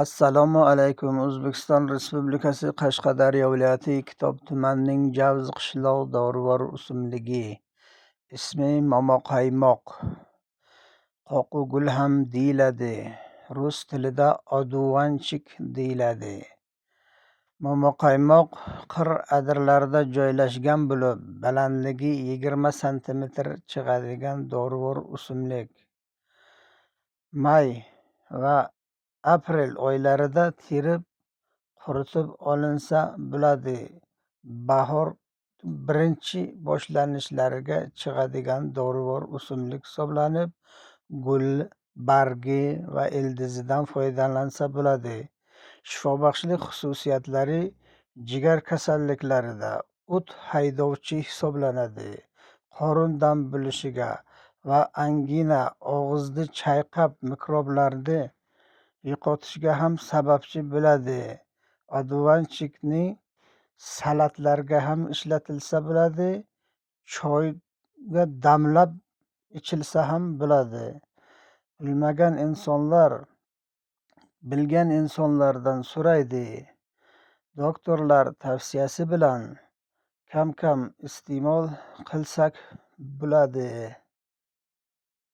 Assalomu alaykum. O'zbekiston Respublikasi Qashqadaryo viloyati Kitob tumanining Javz qishloq dorivor o'simligi. Ismi momoqaymoq. Qoqugul ham deyiladi. Rus tilida odovanchik deyiladi. Momoqaymoq qir adirlarida joylashgan bo'lib, balandligi 20 sm chiqadigan dorivor o'simlik. May va aprel oylarida terib quritib olinsa bo'ladi. Bahor birinchi boshlanishlariga chiqadigan dorivor o'simlik hisoblanib, gul, bargi va ildizidan foydalansa bo'ladi. Shifobaxshlik xususiyatlari jigar kasalliklarida o't haydovchi hisoblanadi. Qorin dam bo'lishiga va angina, og'izni chayqab mikroblarni yo'qotishga ham sababchi bo'ladi. Odovanchikni salatlarga ham ishlatilsa bo'ladi. Choyga damlab ichilsa ham bo'ladi. Bilgan insonlardan so'raydi. Doktorlar tavsiyasi bilan kam-kam iste'mol qilsak bo'ladi.